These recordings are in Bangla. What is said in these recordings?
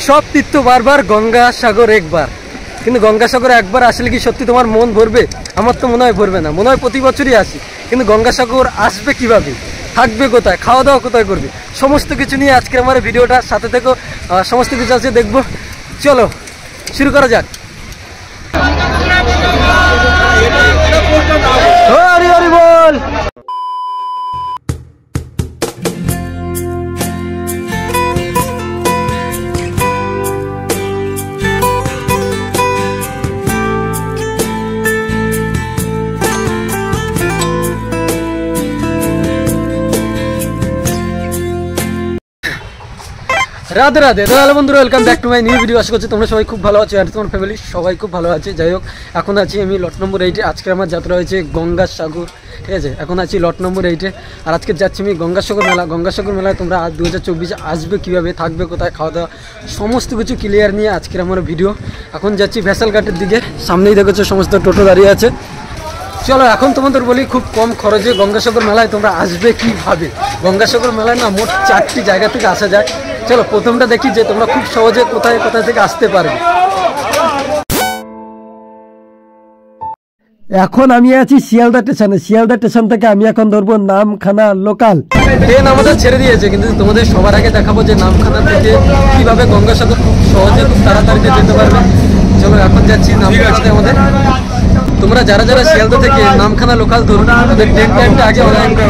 সব তীর্থ বারবার, গঙ্গাসাগর একবার। কিন্তু গঙ্গাসাগর একবার আসলে কি সত্যি তোমার মন ভরবে? আমার তো মনে হয় ভরবে না। মনে হয় প্রতি বছরই আসি, কিন্তু গঙ্গাসাগর আসবে কিভাবে, থাকবে কোথায়, খাওয়া দাওয়া কোথায় করবে, সমস্ত কিছু নিয়ে আজকে আমার ভিডিওটা। সাথে থেকো, সমস্ত কিছু আছে দেখবো। চলো শুরু করা যাক। হরি হরি বল। রাধে রাধে। তাহলে বন্ধুরা, welcome back to my new video. আশা করছি তোমরা সবাই খুব ভালো আছো, আর তোমার ফ্যামিলি সবাই খুব ভালো আছে। যাই হোক, এখন আছি আমি লট নম্বর 8-এ। আজকে আমার যাত্রা হয়েছে গঙ্গাসাগর, ঠিক আছে? এখন আছি লট নম্বর 8-এ, আর আজকে যাচ্ছি আমি গঙ্গাসাগর মেলা। গঙ্গাসাগর মেলায় তোমরা 2024 আসবে কীভাবে, থাকবে কোথায়, খাওয়া দাওয়া সমস্ত কিছু ক্লিয়ার নিয়ে আজকের আমার ভিডিও। এখন যাচ্ছি ভেসালঘাটের দিকে। সামনেই দেখেছো সমস্ত টোটো দাঁড়িয়ে আছে। চলো এখন তোমাদের বলি, খুব কম খরচে গঙ্গাসাগর মেলায় তোমরা আসবে কীভাবে। গঙ্গাসাগর মেলায় না মোট 4টি জায়গা থেকে আসা যায়। চলো প্রথমটা দেখি যে তোমরা খুব সহজে কোথায় কোথায় থেকে আসতে পারবে। এখন আমি আছি শিয়ালদা স্টেশনে। শিয়ালদা স্টেশন থেকে আমি এখন ধরবো নামখানা লোকাল ট্রেন। আমাদের ছেড়ে দিয়েছে, কিন্তু তোমাদের সবার আগে দেখাবো যে নামখানা থেকে কিভাবে গঙ্গাসাগর খুব সহজে খুব তাড়াতাড়িতে যেতে পারবে। চলো এখন যাচ্ছি নামখানাতে আমাদের। তোমরা যারা যারা শিয়ালদা থেকে নামখানা লোকাল ধরুন, আমাদের ট্রেন টাইমটা আগে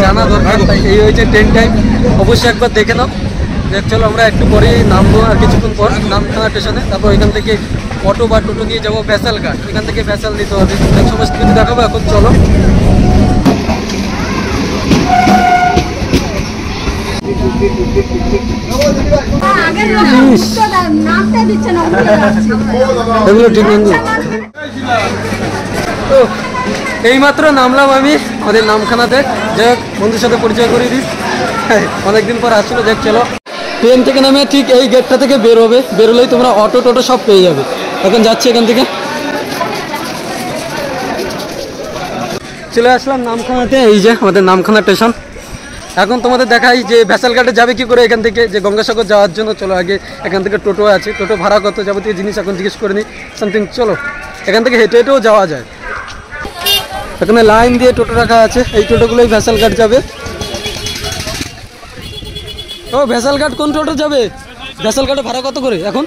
জানা দরকার। তাই এই হয়েছে ট্রেন টাইম, অবশ্যই একবার দেখে নাও। চলো আমরা একটু পরেই নামবো, আর কিছুক্ষণ পর নামখানা স্টেশনে। তারপর ওইখান থেকে অটো বা টোটো নিয়ে যাবো ভেসালঘাট। ওইখান থেকে ভেসাল দিতে হবে, সমস্ত কিছু দেখাবো। এখন চলো। এইমাত্র নামলাম আমি আমাদের নামখানাতে। যাই হোক, বন্ধুর সাথে পরিচয় করিয়ে দিই, অনেকদিন পর আসলো। দেখ চলো, ট্রেন থেকে নামে ঠিক এই গেটটা থেকে বেরোলেই তোমরা অটো টোটো সব পেয়ে যাবে। এখন যাচ্ছি এখান থেকে। চলে আসলাম নামখানাতে। এই যে আমাদের নামখানা স্টেশন। এখন তোমাদের দেখাই যে ভেসালঘাটে যাবে কি করে এখান থেকে, যে গঙ্গাসাগর যাওয়ার জন্য। চলো আগে এখান থেকে টোটো আছে, টোটো ভাড়া কত, যাবতীয় জিনিস এখন জিজ্ঞেস করে নিই সামথিং। চলো এখান থেকে হেঁটে হেঁটেও যাওয়া যায়। এখানে লাইন দিয়ে টোটো রাখা আছে, এই টোটোগুলোই ভেসালঘাট যাবে। ও ভেসালঘাট কোন টোটো যাবে? ভেসালঘাটে ভাড়া কত করে এখন?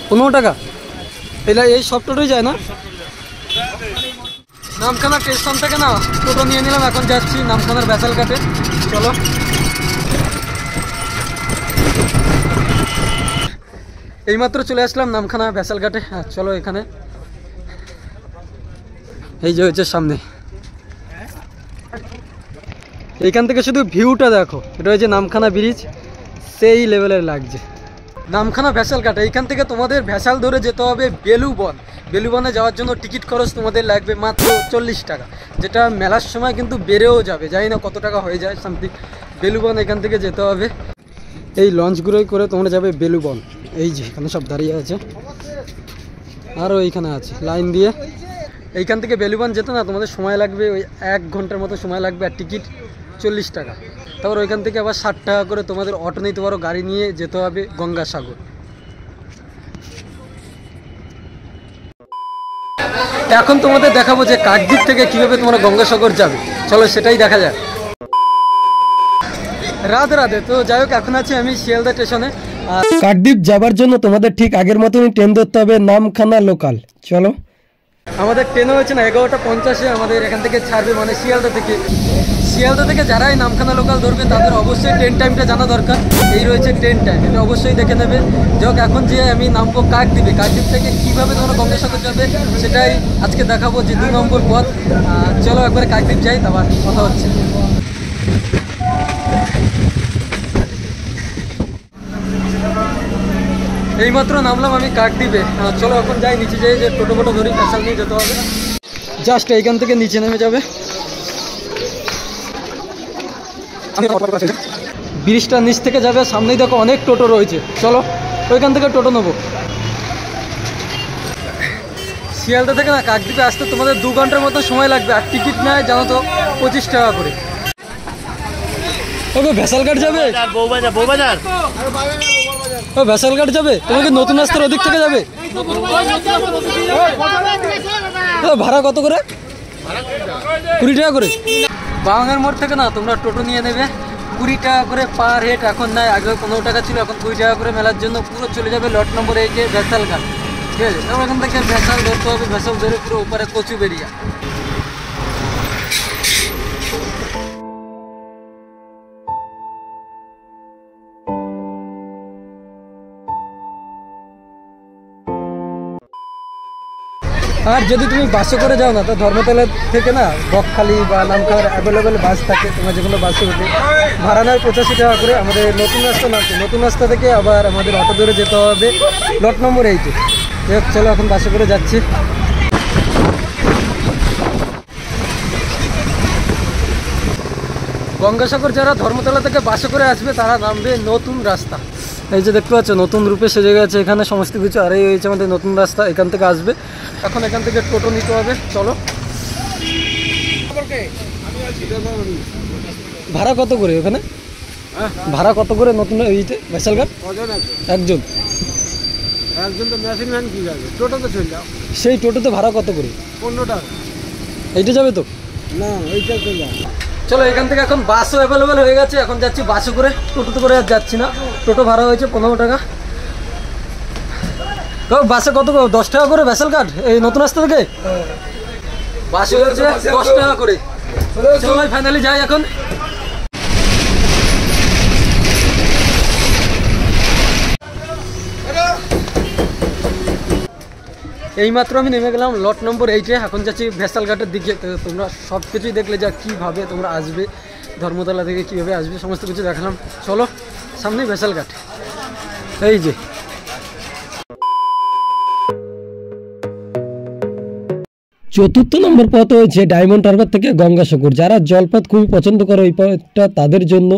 15 টাকা। এলা এই সব টোটোই যায় না? নামখানা স্টেশন থেকে না টোটো নিয়ে নিলাম। এখন যাচ্ছি নামখানার ভেসালঘাটে। চলো এইমাত্র চলে আসলাম নামখানা ভেসালঘাটে। হ্যাঁ চলো, এখানে এই যে হচ্ছে সামনে। এইখান থেকে শুধু ভিউটা দেখো, এটা হচ্ছে নামখানা ব্রিজ, সেই লেভেলের লাগছে। নামখানা ভেসালঘাট, এইখান থেকে তোমাদের ভেসাল ধরে যেতে হবে বেলুবন। বেলুবনে যাওয়ার জন্য টিকিট খরচ তোমাদের লাগবে মাত্র 40 টাকা, যেটা মেলার সময় কিন্তু বেড়েও যাবে, জানি না কত টাকা হয়ে যায় সামথিং। বেলুবন এখান থেকে যেতে হবে, এই লঞ্চগুলোই করে তোমরা যাবে বেলুবন। এই যে এখানে সব দাঁড়িয়ে আছে, আরও এইখানে আছে লাইন দিয়ে। এইখান থেকে বেলুবন যেতে না তোমাদের সময় লাগবে ওই 1 ঘন্টার মতো সময় লাগবে, আর টিকিট 40 টাকা। তারপর ওইখান থেকে আবার 60 টাকা করে তোমাদের অটো নিতে পারো, গাড়ি নিয়ে যেতে হবে গঙ্গাসাগর। এখন তোমাদের দেখাবো যে কাকদ্বীপ থেকে কিভাবে তোমরা গঙ্গাসাগর যাবে। চলো সেটাই দেখা যাক। রাধে রাধে। তো যাই হোক, এখন আছি আমি শিয়ালদা স্টেশনে। আর কাকদ্বীপ যাবার জন্য তোমাদের ঠিক আগের মতনই ট্রেন ধরতে হবে নামখানা লোকাল। চলো, আমাদের ট্রেনও হচ্ছে না 11:50-এ আমাদের এখান থেকে ছাড়বে, মানে শিয়ালদা থেকে। শিয়ালদা থেকে যারাই নামখানা লোকাল ধরবে তাদের অবশ্যই ট্রেন টাইমটা জানা দরকার। এই রয়েছে ট্রেন টাইম, এটা অবশ্যই দেখে নেবে। যাই হোক, এখন যে আমি নামবো কাকদ্বীপে। কাকদ্বীপ থেকে কীভাবে তোমরা গঙ্গাসাগর যাবে সেটাই আজকে দেখাবো, যে 2 নম্বর পথ। চলো একবারে কাকদ্বীপ যাই, তারপর কথা হচ্ছে। এইমাত্র নামলাম আমি কাকদ্বীপে। চলো এখন যাই, নিচে যাই, যে টোটো ফোটো ধরি, ভেসাল নিয়ে যেতে হবে। জাস্ট এইখান থেকে নিচে নেমে যাবে। ব্রিজটা নিচ থেকে যাবে, সামনেই দেখো অনেক টোটো রয়েছে। চলো ওইখান থেকে টোটো নেবো। শিয়ালদা থেকে না কাকদ্বীপে আসতে তোমাদের 2 ঘন্টার মতো সময় লাগবে, আর টিকিট নেয় জানো তো 25 টাকা করে। ও ওকে ভেসাল ঘাট যাবে, ও ভেসাল ঘাট যাবে, তোমাকে নতুন রাস্তার ওদিক থেকে যাবে। ভাড়া কত করে? 20 টাকা করে। বাঙার মোড় থেকে না তোমরা টোটো নিয়ে নেবে, 20 টাকা করে পার হেড। এখন নাই, আগে 15 টাকা ছিল, এখন 20 টাকা করে। মেলার জন্য পুরো চলে যাবে লট নম্বর 8 ভেসাল ঘাট, ঠিক আছে। তারপর এখান থেকে ভেসাল ধরতে হবে, ভেসাল ধরে পুরো উপরে কচুবেরিয়া। আর যদি তুমি বাসে করে যাও না, তো ধর্মতলা থেকে না বকখালি বা নামখানার অ্যাভেলেবেল বাস থাকে, তোমার যেগুলো বাসে উঠে ভাড়া নেয় 85 টাকা করে। আমাদের নতুন রাস্তা নামছে, নতুন রাস্তা থেকে আবার আমাদের অটো ধরে যেতে হবে লট নম্বর 8। চলো এখন বাসে করে যাচ্ছি। গঙ্গাসাগর যারা ধর্মতলা থেকে বাসে করে আসবে তারা নামবে নতুন রাস্তা। এই যে দেখতে পাচ্ছ নতুন রূপে সেজে গেছে এখানে সমস্ত কিছু। আর এই হয়েছে আমাদের নতুন রাস্তা, এখান থেকে আসবে। এখন এখান থেকে টোটো নিতে হবে, চলো। ভাড়া কত করে ওখানে? ভাড়া কত করে নতুন এইতে ভেসাল ঘাট? একজন তো মেশিন ভ্যান কি যাবে, টোটোতে চলে যাও। সেই টোটোতে ভাড়া কত করে? 15 টাকা। এইটা যাবে তো? না, এইটা চলে যাও। চলো এখান থেকে এখন বাসও অ্যাভেলেবেল হয়ে গেছে, এখন যাচ্ছি বাসে করে, টোটোতে করে আর যাচ্ছি না। টোটো ভাড়া হয়েছে 15 টাকা। বাসে কত? 10 টাকা করে ভেসাল ঘাট এই নতুন রাস্তা থেকে। বাসে হয়েছে 10 টাকা করে। চলো ভাই ফাইনালি যাই এখন। এইমাত্র আমি নেমে গেলাম লট নম্বর 8-এ, এখন যাচ্ছি ভেসাল ঘাটের দিকে। তো তোমরা সব কিছুই দেখলে যা কীভাবে তোমরা আসবে, ধর্মতলা থেকে কীভাবে আসবে সমস্ত কিছু দেখালাম। চলো সামনেই ভেসাল ঘাট, এই যে। চতুর্থ নম্বর পথ হয়েছে ডায়মন্ড হারবার থেকে গঙ্গাসাগর। যারা জলপথ খুবই পছন্দ করো এই পথটা তাদের জন্য।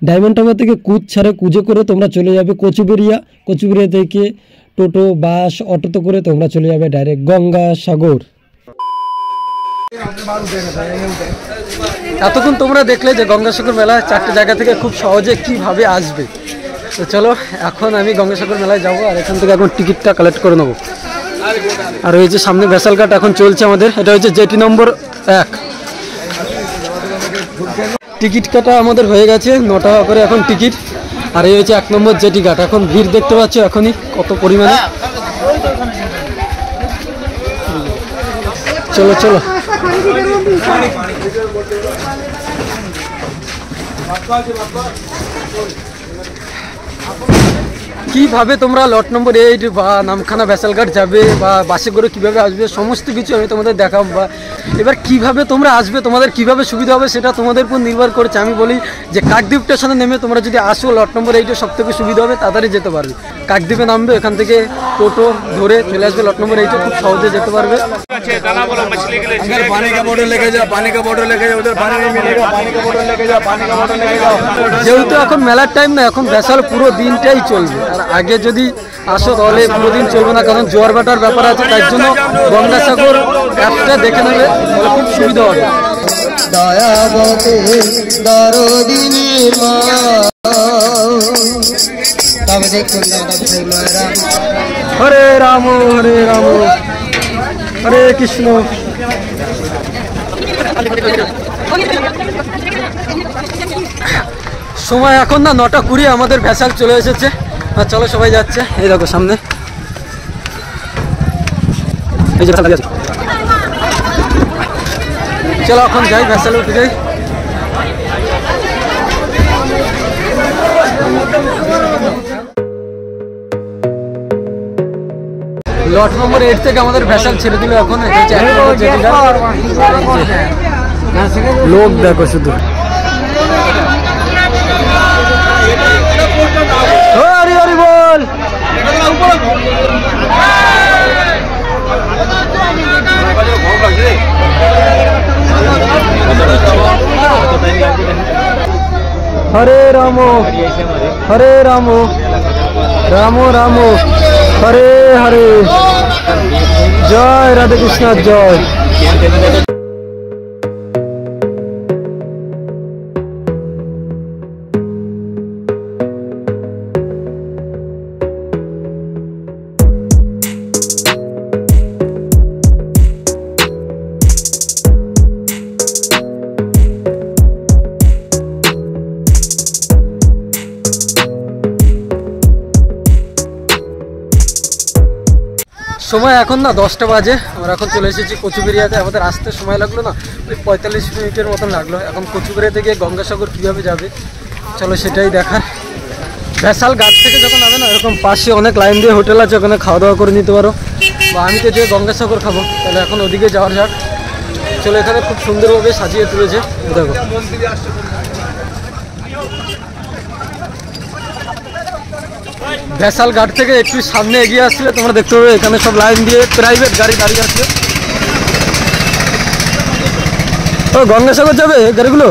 ডায়মন্ড হারবার থেকে কুচ ছাড়ে, কুজে করে তোমরা চলে যাবে কচুবেরিয়া। কচুবেরিয়া থেকে টোটো বাস অটোতে করে তোমরা চলে যাবে ডাইরেক্ট গঙ্গাসাগর। এতক্ষণ তোমরা দেখলে যে গঙ্গাসাগর মেলা 4টে জায়গা থেকে খুব সহজে কিভাবে আসবে। তো চলো এখন আমি গঙ্গাসাগর মেলায় যাবো, আর এখান থেকে এখন টিকিটটা কালেক্ট করে নেবো। আর এই যে সামনে ভেসাল ঘাট এখন চলছে আমাদের, এটা হচ্ছে জেটি নম্বর 1। টিকিট কাটা আমাদের হয়ে গেছে, 9 টাকা করে এখন টিকিট। আর এই হচ্ছে 1 নম্বর জেটি ঘাট। এখন ভিড় দেখতে পাচ্ছ এখনই কত পরিমাণে। চলো চলো। কিভাবে তোমরা লট নম্বর 8 বা নামখানা ভেসাল ঘাট যাবে বা বাসে করে কীভাবে আসবে সমস্ত কিছু আমি তোমাদের দেখাবো। বা এবার কিভাবে তোমরা আসবে, তোমাদের কিভাবে সুবিধা হবে সেটা তোমাদের উপর নির্ভর করেছে। আমি বলি যে কাকদ্বীপ স্টেশনে নেমে তোমরা যদি আসো লট নম্বর 8-এ সব থেকে সুবিধা হবে, তাড়াতাড়ি যেতে পারবে। কাকদ্বীপে নামবে, এখান থেকে টোটো ধরে চলে আসবে লট নম্বর 8-এ, খুব সহজে যেতে পারবে। যেহেতু এখন মেলার টাইম না, এখন ভেসাল পুরো দিনটাই চলবে। আর আগে যদি আসো তাহলে পুরো দিন চলবে না, কারণ জোয়ার ভাটার ব্যাপার আছে। তাই জন্য গঙ্গাসাগর অ্যাপটা দেখে নেবে, তাহলে খুব সুবিধা হবে। হরে রাম হরে রাম হরে কৃষ্ণ। সময় এখন না 9টা 20, আমাদের ভেসাল চলে এসেছে। আর চলো সবাই যাচ্ছে, এই দেখো সামনে এই যে ভেসাল আছে। চলো এখন যাই, ভেসালে উঠে যাই। লট নম্বর 8 থেকে আমাদের ভেসাল ছেড়ে দিল এখন। লোক দেখো শুধু, হরি হরি বল। হরে রাম হরে রাম রাম রাম হরে হরে। জয় রাধে কৃষ্ণ জয়। সময় এখন না 10টা বাজে। আমরা এখন চলে এসেছি কচুবেড়িয়াতে। আমাদের আসতে সময় লাগলো না ওই 45 মিনিটের মতন লাগলো। এখন কচুবেড়িয়া থেকে গঙ্গাসাগর কীভাবে যাবে চলো সেটাই দেখার। ভ্যাসাল ঘাট থেকে যখন যাবে না এরকম পাশে অনেক লাইন দিয়ে হোটেল আছে, ওখানে খাওয়া দাওয়া করে নিতে পারো। বা আমি তো যে গঙ্গাসাগর খাবো, তাহলে এখন ওদিকে যাওয়ার যাক। চলো, এখানে খুব সুন্দরভাবে সাজিয়ে তুলেছে দেখো। ভ্যাসাল ঘাট থেকে একটু সামনে এগিয়ে আসলে তোমরা দেখতে পাবে এখানে সব লাইন দিয়ে প্রাইভেট গাড়ি দাঁড়িয়ে আছে। ও গঙ্গাসাগর যাবে গাড়িগুলো?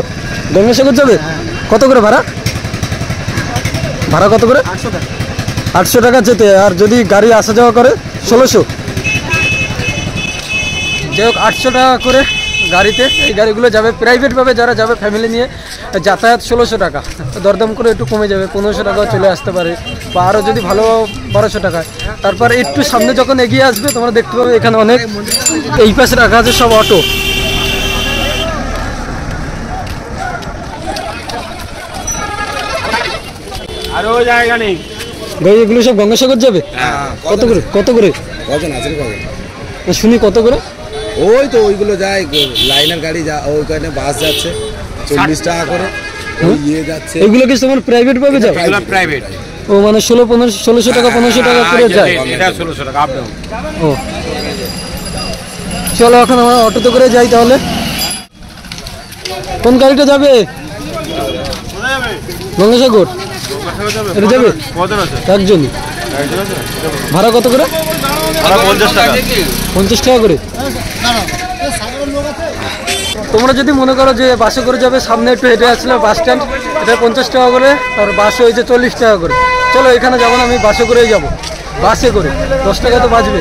গঙ্গাসাগর যাবে? কত করে ভাড়া? ভাড়া কত করে? 800 টাকা যেতে, আর যদি গাড়ি আসা যাওয়া করে 1600। যাই হোক 800 টাকা করে গাড়িতে এই গাড়িগুলো যাবে। প্রাইভেটভাবে যারা যাবে ফ্যামিলি নিয়ে যাতায়াত 1600 টাকা। দরদাম করে একটু কমে যাবে, 1500 টাকাও চলে আসতে পারে, বা আরও যদি ভালো 1200 টাকায়। তারপর একটু সামনে যখন এগিয়ে আসবে তোমরা দেখতে পাবে এখানে অনেক এই পাশে রাখা আছে সব অটো। আরো জায়গা নেই। এগুলো সব গঙ্গাসাগর যাবে? কত করে? কত করে কজন আছে? শুনি কত করে? ওই তো ওইগুলো যায় লাইনের গাড়ি, ওইখানে বাস যাচ্ছে 40 টাকা করে, ইয়ে যাচ্ছে। এগুলো কি তোমার প্রাইভেট ভাবে যায়? প্রাইভেট। ও মানে 1600 টাকা 1500 টাকা করে যায়। এটা 1600 টাকা আপ ডাউন। ও চলো এখন আমরা অটোতে করে যাই তাহলে। কোন গাড়িটা যাবে? গঙ্গাসাগর এটা যাবে? একজন। ভাড়া কত করে? 50 টাকা। 50 টাকা করে। তোমরা যদি মনে করো যে বাসে করে যাবে, সামনে একটু হেঁটে আসলে বাস স্ট্যান্ড, এটা 50 টাকা করে, আর বাসে হয়েছে 40 টাকা করে। চলো এখানে যাবো না, আমি বাসে করেই যাবো। বাসে করে 10 টাকা তো বাঁচবে।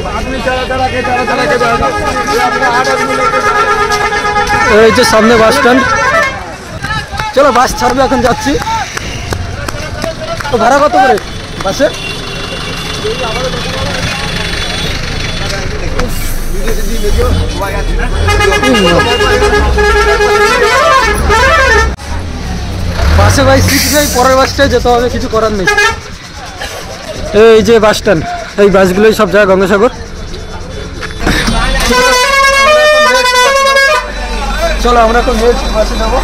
এই যে সামনে বাস স্ট্যান্ড। চলো বাস ছাড়বে, এখন যাচ্ছি। তো ভাড়া কত করে বাসে? বাসে ভাই সিট নেই, পরের বাসটায় যেতে হবে, কিছু করার নেই। এই যে বাস স্ট্যান্ড, এই বাসগুলোই সব যায় গঙ্গাসাগর। চলো আমরা এখন বাসে যাবো।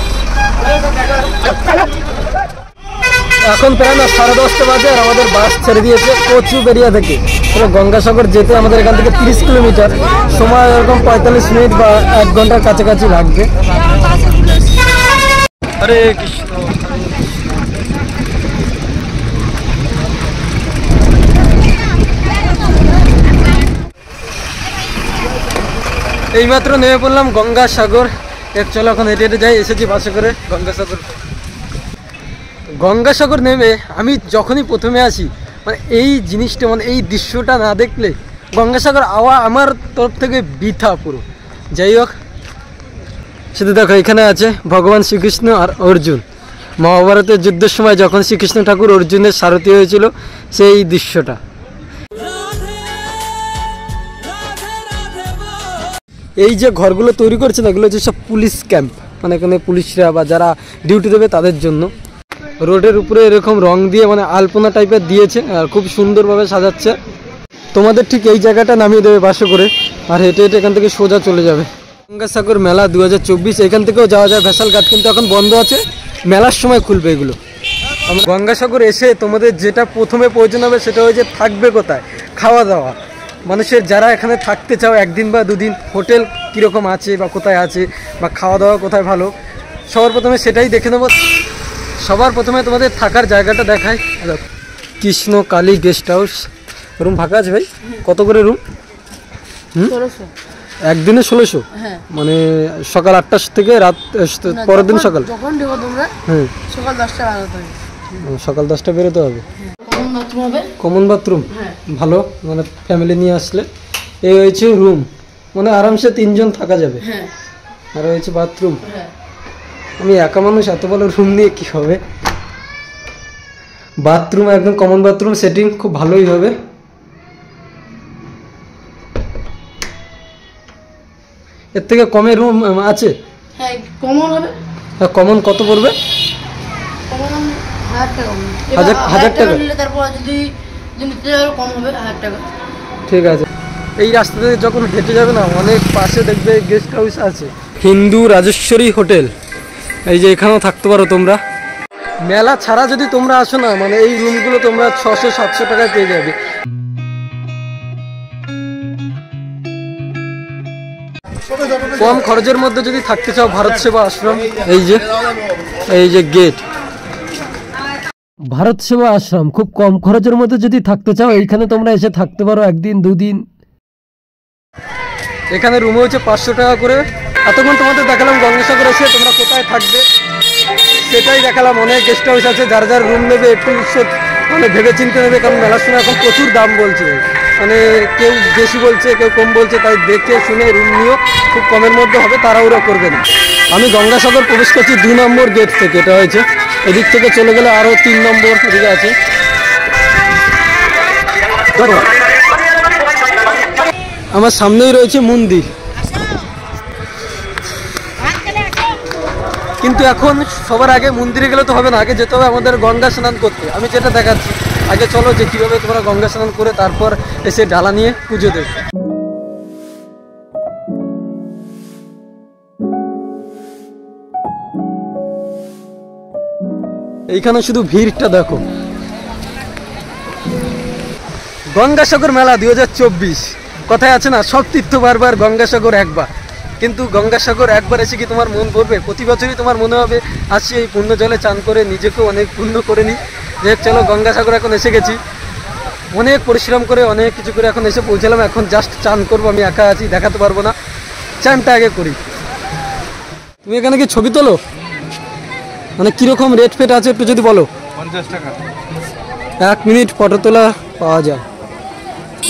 এখন প্রায় না 10:30 বাজে, আর আমাদের বাস ছেড়ে দিয়েছে কচুবেড়িয়া থেকে। পুরো গঙ্গাসাগর যেতে আমাদের এখান থেকে 30 কিলোমিটার, সময় এরকম 45 মিনিট বা 1 ঘন্টার কাছাকাছি লাগবে। হরে কৃষ্ণ। এইমাত্র নেমে পড়লাম গঙ্গাসাগর। চলো এখন হেঁটে হেঁটে যাই। এসেছি বাসে করে গঙ্গাসাগর। গঙ্গাসাগর নেমে আমি যখনই প্রথমে আসি, মানে এই জিনিসটা, মানে এই দৃশ্যটা না দেখলে গঙ্গাসাগর আমার তরফ থেকে বৃথা পুরো। যাই হোক, শুধু দেখো এখানে আছে ভগবান শ্রীকৃষ্ণ আর অর্জুন। মহাভারতের যুদ্ধের সময় যখন শ্রীকৃষ্ণ ঠাকুর অর্জুনের সারথি হয়েছিল, সেই দৃশ্যটা। এই যে ঘরগুলো তৈরি করছে না, এগুলো হচ্ছে সব পুলিশ ক্যাম্প, মানে এখানে পুলিশরা বা যারা ডিউটি দেবে তাদের জন্য। রোডের উপরে এরকম রং দিয়ে মানে আলপনা টাইপের দিয়েছে, আর খুব সুন্দরভাবে সাজাচ্ছে। তোমাদের ঠিক এই জায়গাটা নামিয়ে দেবে বাসে করে, আর হেঁটে হেঁটে এখান থেকে সোজা চলে যাবে। গঙ্গাসাগর মেলা 2024, এখান থেকেও যাওয়া যায় ভ্যাসাল ঘাট, কিন্তু এখন বন্ধ আছে, মেলার সময় খুলবে এগুলো। আমরা গঙ্গাসাগর এসে তোমাদের যেটা প্রথমে প্রয়োজন হবে সেটা হচ্ছে থাকবে কোথায়, খাওয়া দাওয়া। মানুষের যারা এখানে থাকতে চাও 1 দিন বা 2 দিন, হোটেল কীরকম আছে বা কোথায় আছে, বা খাওয়া দাওয়া কোথায় ভালো, সবার প্রথমে সেটাই দেখে নেবো। সবার প্রথমে তোমাদের থাকার জায়গাটা দেখায়। Krishna Kali guest house. Room ফাঁকা আছে ভাই? কত করে রুম? 1600 একদিনে 1600? মানে সকাল 8টা থেকে রাত পরের দিন সকাল? যখন দেবো তোমরা সকাল 10টা বেরোতে হবে। সকাল 10টা বেরোতে হবে। কমন বাথরুম ভালো, মানে ফ্যামিলি নিয়ে আসলে। এই হয়েছে রুম, মানে আরামসে 3 জন থাকা যাবে। আর হয়েছে বাথরুম। আমি একা মানুষ, এত বড় রুম নিয়ে কি হবে। বাথরুম একদম কমন বাথরুম, সেটিং খুব ভালোই হবে। এর থেকে কমে রুম আছে? হ্যাঁ কমন হবে। কমন কত পড়বে? কমন 1000 টাকা। 1000 টাকা নিলে তারপর যদি নিতে কম হবে 1000 টাকা। ঠিক আছে। এই রাস্তা থেকে যখন হেঁটে যাবে না, অনেক পাশে দেখবে গেস্ট হাউস আছে, হিন্দু রাজেশ্বরী হোটেল। এই যে এখানেও থাকতে পারো তোমরা। মেলা ছাড়া যদি তোমরা আসো না, মানে এই রুমগুলো তোমরা 600-700 টাকায় পেয়ে যাবে। কম খরচের মধ্যে যদি থাকতে চাও, ভারত সেবা আশ্রম, এই যে গেট, ভারত সেবা আশ্রম। খুব কম খরচের মধ্যে যদি থাকতে চাও, এইখানে তোমরা এসে থাকতে পারো 1 দিন 2 দিন। এখানে রুমে হচ্ছে 500 টাকা করে। এতক্ষণ তোমাদের দেখালাম গঙ্গাসাগর এসে তোমরা কোথায় থাকবে সেটাই দেখালাম। অনেক গেস্ট হাউস আছে, যার যার রুম নেবে একটু মানে ভেবে চিন্তে নেবে, কারণ মেলার সময় এখন প্রচুর দাম বলছে, মানে কেউ বেশি বলছে কেউ কম বলছে, তাই দেখে শুনে রুম নিও, খুব কমের মধ্যে হবে, তাড়াহুড়ো করবে না। আমি গঙ্গাসাগর প্রবেশ করছি 2 নম্বর গেট থেকে, এটা হয়েছে। এদিক থেকে চলে গেলে আরও 3 নম্বর এদিকে আছে। আমার সামনেই রয়েছে মন্দির, কিন্তু এখন সবার আগে মন্দিরে গেলে তো হবে না, আগে যেতে হবে আমাদের গঙ্গা স্নান করতে। আমি যেটা দেখাচ্ছি, আগে চলো যে কীভাবে তোমরা গঙ্গা স্নান করে তারপর এসে ডালা নিয়ে পুজো দেবে। এইখানে শুধু ভিড়টা দেখো। গঙ্গাসাগর মেলা 2024, কথায় আছে না, সব তীর্থ বারবার গঙ্গাসাগর একবার। কিন্তু গঙ্গাসাগর একবার এসে কি তোমার মন ভরবে? প্রতি বছরই তোমার মনে হবে আসি এই পুণ্য জলে চান করে নিজেকেও অনেক পুণ্য করে নিই, যে চলো গঙ্গাসাগর এখন এসে গেছি। অনেক পরিশ্রম করে অনেক কিছু করে এখন এসে পৌঁছালাম, এখন জাস্ট চান করবো। আমি একা আছি, দেখাতে পারবো না, চানটা আগে করি। তুমি এখানে কি ছবি তোলো? মানে কীরকম রেট ফেট আছে একটু যদি বলো। 50 টাকা 1 মিনিট ফটো তোলা পাওয়া যায়,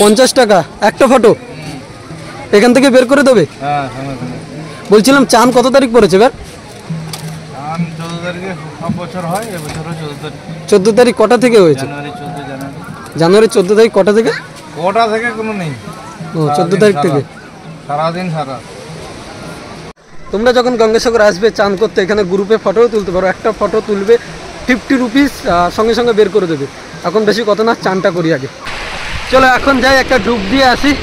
50 টাকা একটা ফটো। এখান থেকে বের করে দেবে? হ্যাঁ। বলছিলাম চান কত তারিখ পড়েছে এবার? 14 তারিখে সব বছর হয়, এবছরও 14 তারিখ। 14 তারিখ কটা থেকে হয়েছে? জানুয়ারি 14 তারিখ কটা থেকে? কটা থেকে কোনো নেই। ও 14 তারিখ থেকে সারাদিন সারা। তোমরা যখন গঙ্গাসাগর আসবে চান করতে, এখানে গ্রুপে ফটোও তুলতে পারো। একটা ফটো তুলবে 50 রুপিস, সঙ্গে সঙ্গে বের করে দেবে। এখন বেশি কত না, চানটা করি আগে। চলো এখন যাই, একটা ডুব দিয়ে আসি।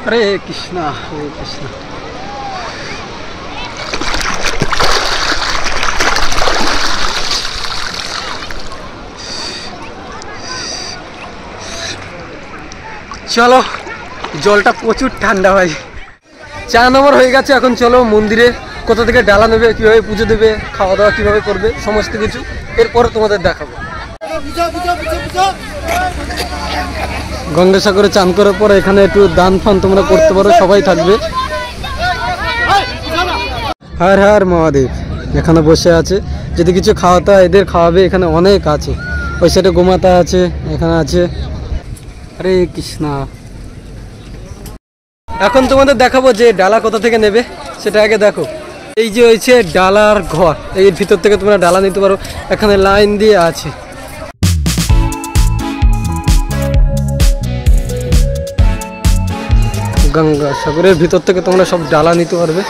হরে কৃষ্ণ হরে কৃষ্ণ। চলো, জলটা প্রচুর ঠান্ডা হয়। 4 নম্বর হয়ে গেছে, এখন চলো মন্দিরে কোথা থেকে ডালা নেবে, কীভাবে পুজো দেবে, খাওয়া দাওয়া কীভাবে করবে, সমস্ত কিছু এরপরে তোমাদের দেখাবো। গঙ্গাসাগরে চান করার পরে এখানে একটু দান ফান তোমরা করতে পারো, সবাই থাকবে। হর হর মহাদেব। এখানে বসে আছে, যদি কিছু খাওয়াতে হয় এদের খাওয়াবে, এখানে অনেক আছে। ওই সাইডে গোমাতা আছে, এখানে আছে। হরে কৃষ্ণ। এখন তোমাদের দেখাবো যে ডালা কোথা থেকে নেবে, সেটা আগে দেখো। এই যে হয়েছে ডালার ঘর, এর ভিতর থেকে তোমরা ডালা নিতে পারো, এখানে লাইন দিয়ে আছে। গঙ্গাসাগরের ভিতর থেকে তোমরা সব ডালা নিতে পারবে।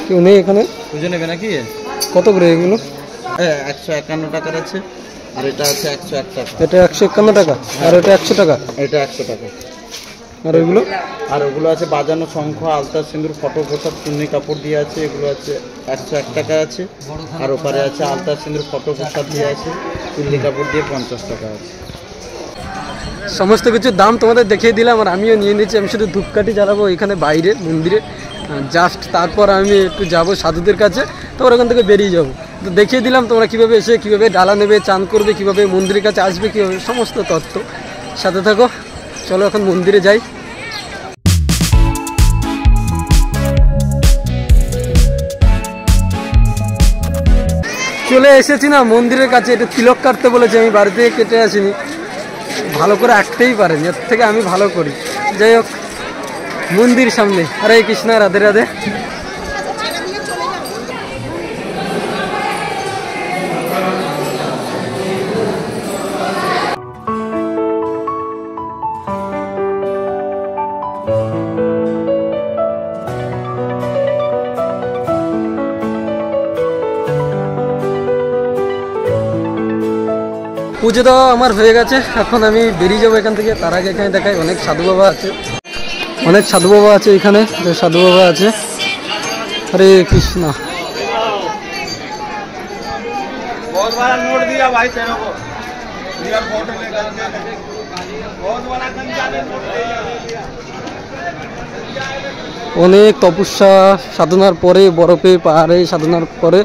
কেউ নেই এখানে? পুজো নেবে নাকি? কত করে এগুলো? 151 টাকার আছে, আর এটা আছে 101 টাকা। এটা 151 টাকা, আর এটা 100 টাকা। এটা 100 টাকা। আর ওইগুলো? আর ওগুলো আছে বাজানো শঙ্খ, আলতা, সিঁদুর, ফটো প্রসাদ, চুন্নি কাপড় দিয়ে আছে, এগুলো আছে 101 টাকা আছে। আর ওপারে আছে আলতা, সিঁদুর, ফটো প্রসাদ দিয়ে আছে, চুন্নি কাপড় দিয়ে 50 টাকা আছে। সমস্ত কিছুর দাম তোমাদের দেখিয়ে দিলাম, আর আমিও নিয়ে নিচ্ছি। আমি শুধু ধূপকাঠি জ্বালাবো এখানে বাইরে মন্দিরে, জাস্ট তারপর আমি একটু যাব সাধুদের কাছে, তো ওখান থেকে বেরিয়ে যাব। তো দেখিয়ে দিলাম তোমরা কীভাবে এসে কীভাবে ডালা নেবে, চান করবে, কীভাবে মন্দিরের কাছে আসবে, কীভাবে, সমস্ত তথ্য সাথে থাকো। চলো এখন মন্দিরে যাই। চলে এসেছি না মন্দিরের কাছে। এটা তিলক কাটতে বলেছে, আমি বাড়ি থেকে কেটে আসিনি, ভালো করে আঁকতেই পারেনি, এর থেকে আমি ভালো করি। যাই হোক, মন্দির সামনে। হরে কৃষ্ণ, রাধে রাধে। পুজো দেওয়া আমার হয়ে গেছে, এখন আমি বেরিয়ে যাবো এখান থেকে। তার আগে এখানে দেখাই অনেক সাধু বাবা আছে, অনেক সাধু বাবা আছে এখানে, সাধু বাবা আছে। হরে কৃষ্ণ। অনেক তপস্যা সাধনার পরে, বরফে পাহাড়ে সাধনার পরে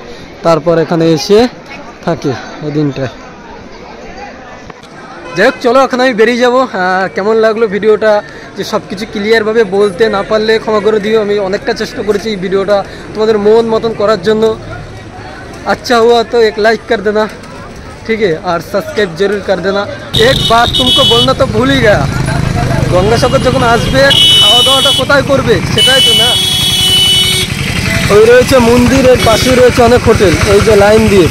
তারপর এখানে এসে থাকে এই দিনটায়। যাই হোক, চলো এখন আমি বেরিয়ে যাবো। কেমন লাগলো ভিডিওটা, যে সব কিছু ক্লিয়ারভাবে বলতে না পারলে ক্ষমা করে দিও। আমি অনেকটা চেষ্টা করেছি এই ভিডিওটা তোমাদের মন মতন করার জন্য। अच्छा हुआ तो एक लाइक कर देना, ठीक है, और सब्सक्राइब जरूर कर देना। एक बात तुमको बोलना तो भूल ही गया, গঙ্গাসাগর যখন আসবে খাওয়া দাওয়াটা কোথায় করবে সেটাই তো না। ওই রয়েছে মন্দিরের পাশে রয়েছে অনেক হোটেল, ওই যে লাইন দিয়ে।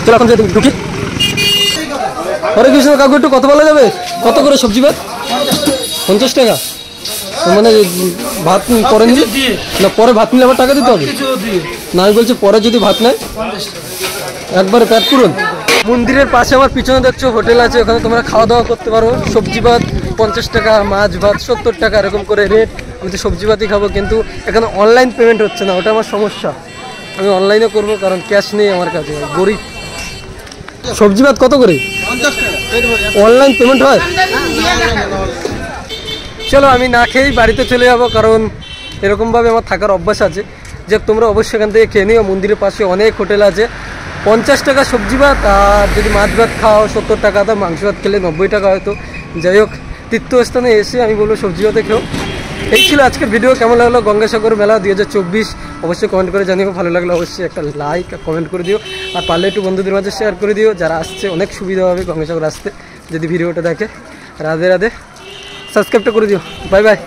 চলো এখন যে ঢুকি। হরে কৃষ্ণ কাকু, একটু কত বলা যাবে? কত করে সবজি ভাত? 50 টাকা। মানে ভাত পরে নিলে না, পরে ভাত নিলে আবার টাকা দিতে হবে না? আমি বলছি পরে যদি ভাত নেয় একবারে পেট পুরন। মন্দিরের পাশে আমার পিছনে দেখছো হোটেল আছে, ওখানে তোমরা খাওয়া দাওয়া করতে পারো। সবজি ভাত 50 টাকা, মাছ ভাত 70 টাকা, এরকম করে রেট। আমি তো সবজি ভাতই খাবো, কিন্তু এখানে অনলাইন পেমেন্ট হচ্ছে না, ওটা আমার সমস্যা। আমি অনলাইনে করবো, কারণ ক্যাশ নেই আমার কাছে, গরিব। সবজি ভাত কত করে? অনলাইন পেমেন্ট হয়? চলো আমি না খেয়েই বাড়িতে চলে যাবো, কারণ এরকমভাবে আমার থাকার অভ্যাস আছে। যে তোমরা অবশ্যই এখান থেকে খেয়ে নিও, মন্দিরের পাশে অনেক হোটেল আছে। 50 টাকা সবজি ভাত, আর যদি মাছ ভাত খাও 70 টাকা, তো মাংস ভাত খেলে 90 টাকা হয়তো। যাই হোক, তীর্থস্থানে এসে আমি বলবো সবজি ভাতে খেও। এই ছিল আজকের ভিডিও। কেমন লাগলো গঙ্গাসাগর মেলা 2024 অবশ্যই কমেন্ট করে জানিও। ভালো লাগলো অবশ্যই একটা লাইক আর কমেন্ট করে দিও, আর পারলে একটু বন্ধুদের মাঝে শেয়ার করে দিও। যারা আসছে অনেক সুবিধা হবে গঙ্গাসাগর আসতে যদি ভিডিওটা দেখে। রাধে রাধে, সাবস্ক্রাইবটা করে দিও। Bye bye.